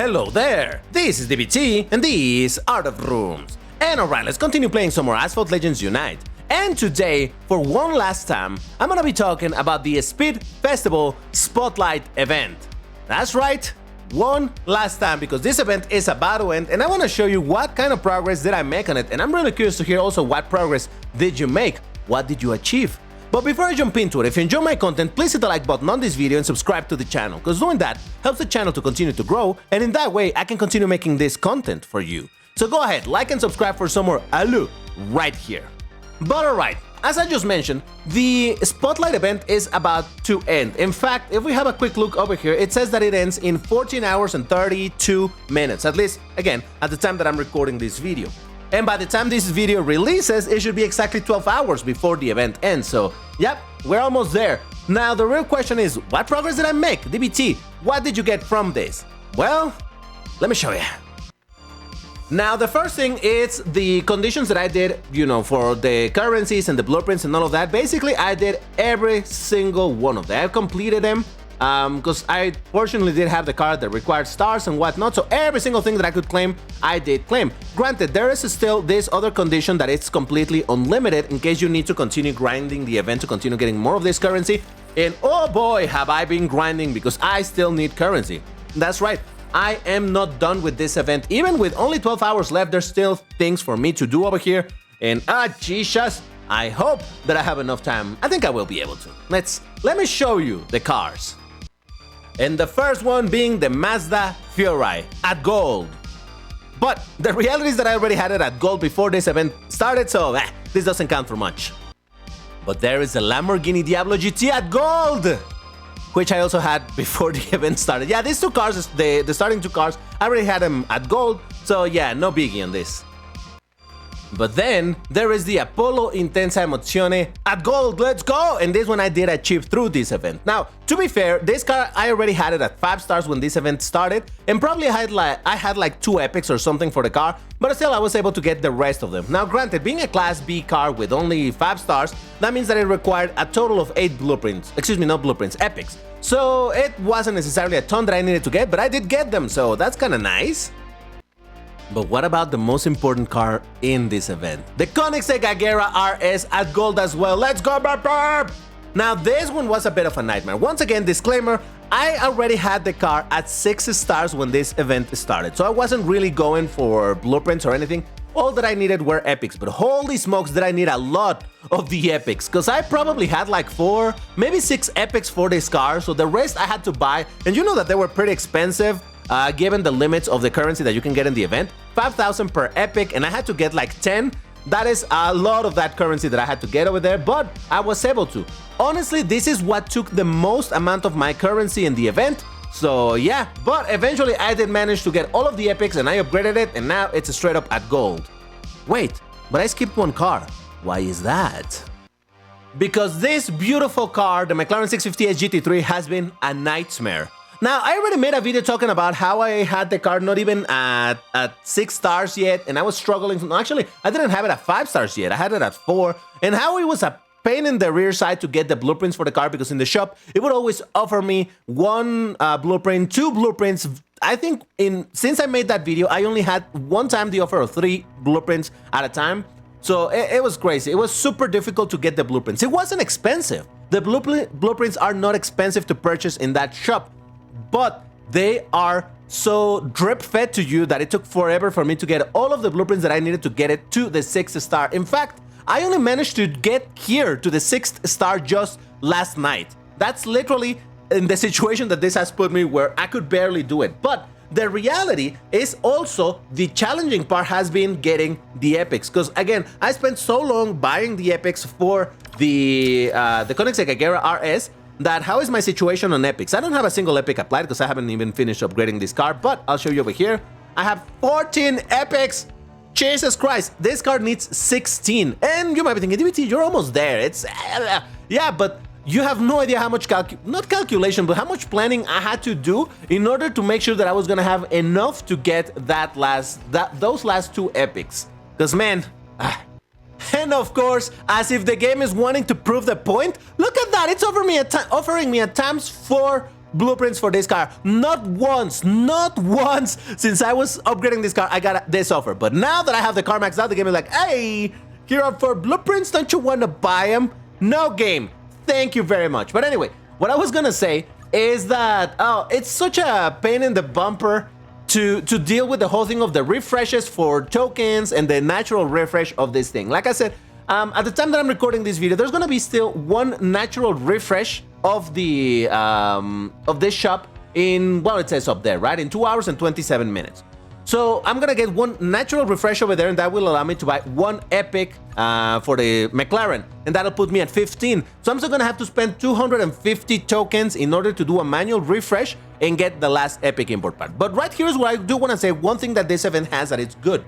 Hello there, this is DBT and these are the rooms. And alright, let's continue playing some more Asphalt Legends Unite. And today, for one last time, I'm gonna be talking about the Speed Festival Spotlight event. That's right, one last time, because this event is about to end and I wanna show you what kind of progress did I make on it, and I'm really curious to hear also what progress did you make, what did you achieve. But before I jump into it, if you enjoy my content, please hit the like button on this video and subscribe to the channel, because doing that helps the channel to continue to grow, and in that way I can continue making this content for you. So go ahead, like and subscribe for some more Alu right here. But alright, as I just mentioned, the Spotlight event is about to end. In fact, if we have a quick look over here, it says that it ends in 14 hours and 32 minutes, at least, again, at the time that I'm recording this video. And by the time this video releases, it should be exactly 12 hours before the event ends, so yep, we're almost there. Now the real question is, what progress did I make? DBT, what did you get from this? Well, let me show you. Now the first thing is the conditions that I did, for the currencies and the blueprints and all of that. Basically, I did every single one of them. I completed them. Because I fortunately did have the card that required stars and whatnot, so every single thing that I could claim, I did claim. Granted, there is still this other condition that it's completely unlimited in case you need to continue grinding the event to continue getting more of this currency, and oh boy, have I been grinding because I still need currency. That's right, I am not done with this event. Even with only 12 hours left, there's still things for me to do over here, and Jesus, I hope that I have enough time. I think I will be able to. Let me show you the cars. And the first one being the Mazda Fiori at gold. But the reality is that I already had it at gold before this event started, so this doesn't count for much. But there is a Lamborghini Diablo GT at gold, which I also had before the event started. Yeah, these two cars, the starting two cars, I already had them at gold, so yeah, no biggie on this. But then there is the Apollo Intensa Emozione at gold, let's go! And this one I did achieve through this event. Now, to be fair, this car I already had it at 5 stars when this event started, and probably I had like 2 epics or something for the car, but still I was able to get the rest of them. Now granted, being a Class B car with only 5 stars, that means that it required a total of 8 blueprints, excuse me, not blueprints, epics. So it wasn't necessarily a ton that I needed to get, but I did get them, so that's kinda nice. But what about the most important car in this event? The Koenigsegg Agera RS at gold as well. Let's go, burp! Now this one was a bit of a nightmare. Once again, disclaimer, I already had the car at 6 stars when this event started, so I wasn't really going for blueprints or anything. All that I needed were epics, but holy smokes did I need a lot of the epics, because I probably had like 4, maybe 6 epics for this car, so the rest I had to buy, and you know that they were pretty expensive. Given the limits of the currency that you can get in the event, 5,000 per epic, and I had to get like 10. That is a lot of that currency that I had to get over there, but I was able to. Honestly, this is what took the most amount of my currency in the event, so yeah, but eventually I did manage to get all of the epics and I upgraded it, and now it's straight up at gold. Wait, but I skipped one car. Why is that? Because this beautiful car, the McLaren 650S GT3, has been a nightmare. Now, I already made a video talking about how I had the car not even at 6 stars yet, and I was struggling. Actually, I didn't have it at 5 stars yet. I had it at 4, and how it was a pain in the rear side to get the blueprints for the car, because in the shop, it would always offer me 1 blueprint, 2 blueprints. I think since I made that video, I only had one time the offer of 3 blueprints at a time. So it was crazy. It was super difficult to get the blueprints. It wasn't expensive. The blueprints are not expensive to purchase in that shop, but they are so drip-fed to you that it took forever for me to get all of the blueprints that I needed to get it to the 6th star. In fact, I only managed to get here to the 6th star just last night. That's literally in the situation that this has put me, where I could barely do it. But the reality is also the challenging part has been getting the epics, because again, I spent so long buying the epics for the Koenigsegg Agera RS, that how is my situation on epics? I don't have a single epic applied because I haven't even finished upgrading this car, but I'll show you over here. I have 14 epics. Jesus Christ, this car needs 16. And you might be thinking, DBT, you're almost there. It's yeah, but you have no idea how much not calculation, but how much planning I had to do in order to make sure that I was gonna have enough to get those last 2 epics. Because man, and of course, as if the game is wanting to prove the point, look at that, it's offering me a times 4 blueprints for this car. Not once since I was upgrading this car, I got this offer. But now that I have the car maxed out, the game is like, hey, here are 4 blueprints. Don't you want to buy them? No, game. Thank you very much. But anyway, what I was gonna say is that, oh, it's such a pain in the bumper to deal with the whole thing of the refreshes for tokens and the natural refresh of this thing. Like I said, at the time that I'm recording this video, there's gonna be still 1 natural refresh of the of this shop in, well, it says up there, right, in 2 hours and 27 minutes. So I'm gonna get 1 natural refresh over there, and that will allow me to buy 1 epic for the McLaren, and that'll put me at 15. So I'm still gonna have to spend 250 tokens in order to do a manual refresh and get the last epic import part. But right here is what I do want to say. One thing that this event has that it's good.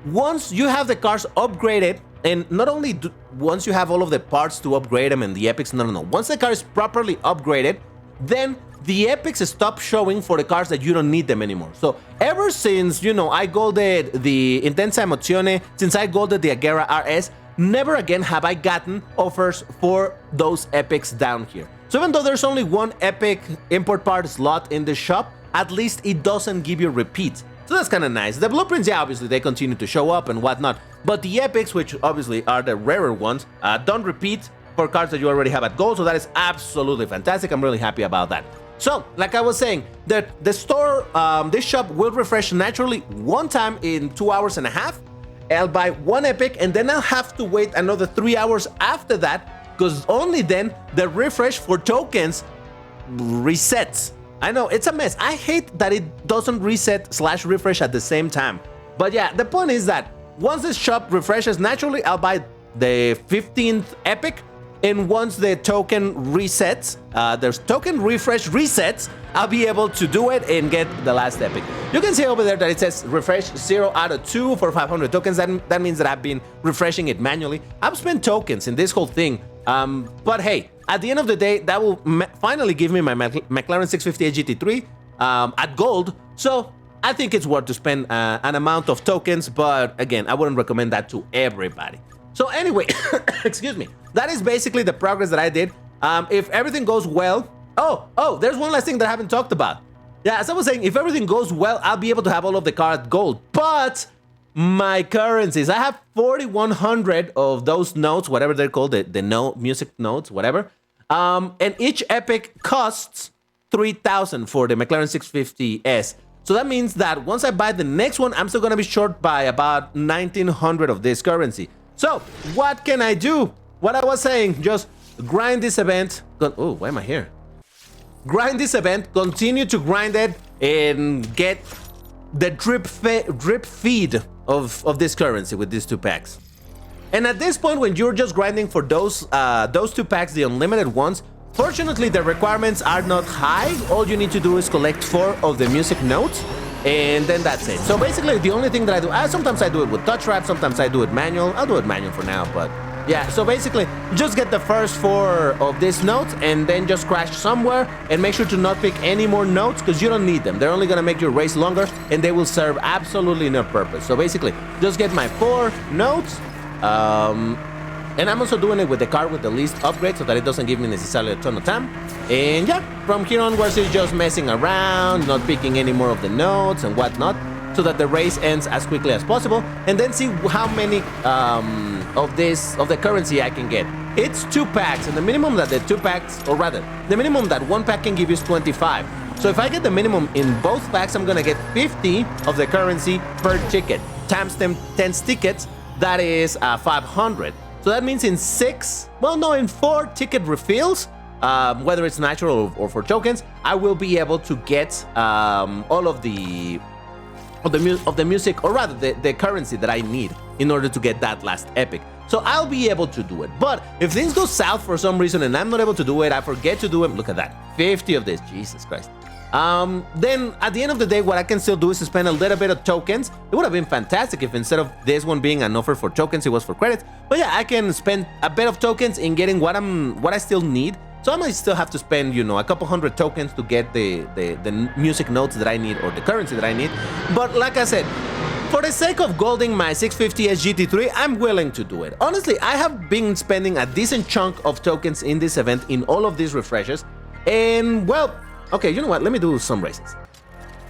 Once you have the cars upgraded, and not only once you have all of the parts to upgrade them and the epics, no. Once the car is properly upgraded, then the epics stop showing for the cars that you don't need them anymore. So ever since, you know, I golded the Intensa Emozione, since I golded the Agera RS, never again have I gotten offers for those epics down here. So even though there's only 1 epic import part slot in the shop, at least it doesn't give you repeats. So that's kind of nice. The blueprints, yeah, obviously they continue to show up and whatnot, but the epics, which obviously are the rarer ones, don't repeat for cards that you already have at gold, so that is absolutely fantastic. I'm really happy about that. So, like I was saying, the store, this shop will refresh naturally 1 time in 2 hours and a half. I'll buy 1 epic, and then I'll have to wait another 3 hours after that, because only then the refresh for tokens resets. I know, it's a mess. I hate that it doesn't reset / refresh at the same time. But yeah, the point is that once this shop refreshes naturally, I'll buy the 15th epic. And once the token resets, there's token refresh resets, I'll be able to do it and get the last epic. You can see over there that it says refresh 0 out of 2 for 500 tokens. That means that I've been refreshing it manually. I've spent tokens in this whole thing. But hey, at the end of the day, that will finally give me my McLaren 650 GT3 at gold. So I think it's worth to spend an amount of tokens. But again, I wouldn't recommend that to everybody. So anyway, excuse me, that is basically the progress that I did. If everything goes well, oh, there's one last thing that I haven't talked about. Yeah, as I was saying, if everything goes well, I'll be able to have all of the car at gold, but my currencies, I have 4,100 of those notes, whatever they're called, the note, music notes, whatever. And each epic costs 3,000 for the McLaren 650S. So that means that once I buy the next one, I'm still gonna be short by about 1,900 of this currency. So, what can I do? What I was saying, just grind this event. Oh, why am I here? Grind this event, continue to grind it, and get the drip feed of this currency with these 2 packs. And at this point, when you're just grinding for those 2 packs, the unlimited ones, fortunately, the requirements are not high. All you need to do is collect 4 of the music notes, and then that's it. So basically, the only thing that I do, sometimes I do it with touch wrap, sometimes I do it manual. I'll do it manual for now, but yeah. So basically, just get the first 4 of these notes, and then just crash somewhere, and make sure to not pick any more notes, because you don't need them. They're only gonna make your race longer, and they will serve absolutely no purpose. So basically, just get my 4 notes, and I'm also doing it with the car with the least upgrade, so that it doesn't give me necessarily a ton of time. And yeah, from here onwards, it's just messing around, not picking any more of the notes and whatnot, so that the race ends as quickly as possible, and then see how many of the currency I can get. It's 2 packs, and the minimum that the 2 packs, or rather, the minimum that 1 pack can give you is 25. So if I get the minimum in both packs, I'm gonna get 50 of the currency per ticket. Times 10 tickets, that is 500. So that means in 4 ticket refills, whether it's natural or for tokens, I will be able to get all of the music, or rather the currency that I need in order to get that last epic. So I'll be able to do it. But if things go south for some reason and I'm not able to do it, I forget to do it, look at that, 50 of this, Jesus Christ. Then at the end of the day, what I can still do is to spend a little bit of tokens. It would have been fantastic if instead of this one being an offer for tokens, it was for credits. But yeah, I can spend a bit of tokens in getting what I still need. So I might still have to spend, you know, a couple hundred tokens to get the music notes that I need, or the currency that I need. But like I said, for the sake of golding my 650S GT3, I'm willing to do it. Honestly, I have been spending a decent chunk of tokens in this event, in all of these refreshes. And well, Okay, you know what? Let me do some races.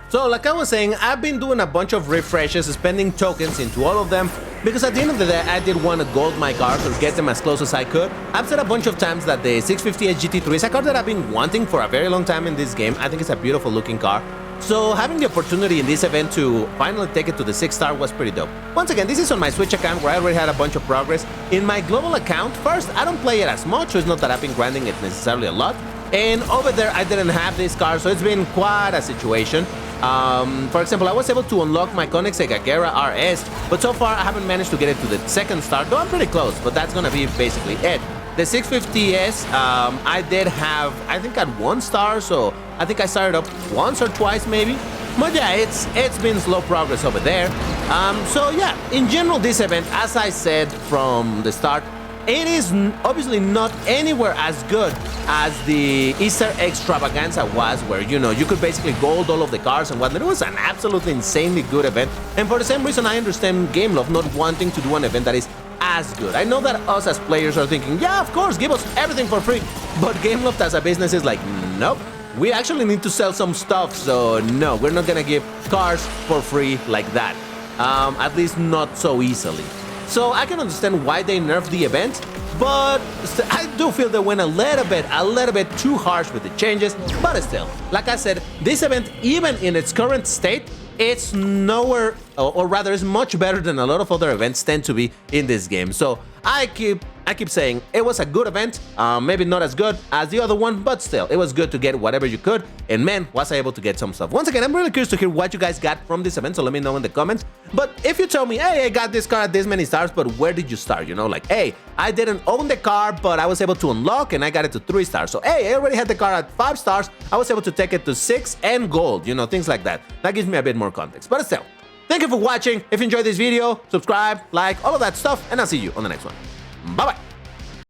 So like I was saying, I've been doing a bunch of refreshes, spending tokens into all of them, because at the end of the day, I did want to gold my cars or get them as close as I could. I've said a bunch of times that the 650S GT3 is a car that I've been wanting for a very long time in this game. I think it's a beautiful looking car. So having the opportunity in this event to finally take it to the 6-star was pretty dope. Once again, this is on my Switch account where I already had a bunch of progress. In my global account, first, I don't play it as much, so it's not that I've been grinding it necessarily a lot. And over there, I didn't have this car, so it's been quite a situation. For example, I was able to unlock my Koenigsegg Agera RS, but so far I haven't managed to get it to the 2nd star, though I'm pretty close, but that's gonna be basically it. The 650S, I did have, I think at 1 star, so I think I started up once or twice maybe. But yeah, it's been slow progress over there. So yeah, in general, this event, as I said from the start, it is obviously not anywhere as good as the Easter Extravaganza was, where, you know, you could basically gold all of the cars and whatnot. It was an absolutely insanely good event, and for the same reason, I understand Gameloft not wanting to do an event that is as good. I know that us as players are thinking, yeah, of course, give us everything for free, but Gameloft as a business is like, nope, we actually need to sell some stuff, so no, we're not gonna give cars for free like that, at least not so easily. So I can understand why they nerfed the event, but I do feel they went a little bit too harsh with the changes, but still, like I said, this event, even in its current state, it's nowhere, or rather, it's much better than a lot of other events tend to be in this game. So I keep saying it was a good event, maybe not as good as the other one, but still, it was good to get whatever you could, and man, was I able to get some stuff. Once again, I'm really curious to hear what you guys got from this event, so let me know in the comments. But if you tell me, hey, I got this car at this many stars, but where did you start? You know, like, hey, I didn't own the car, but I was able to unlock, and I got it to 3 stars. So, hey, I already had the car at 5 stars, I was able to take it to 6 and gold, you know, things like that. That gives me a bit more context, but still, thank you for watching. If you enjoyed this video, subscribe, like, all of that stuff, and I'll see you on the next one. Bye-bye.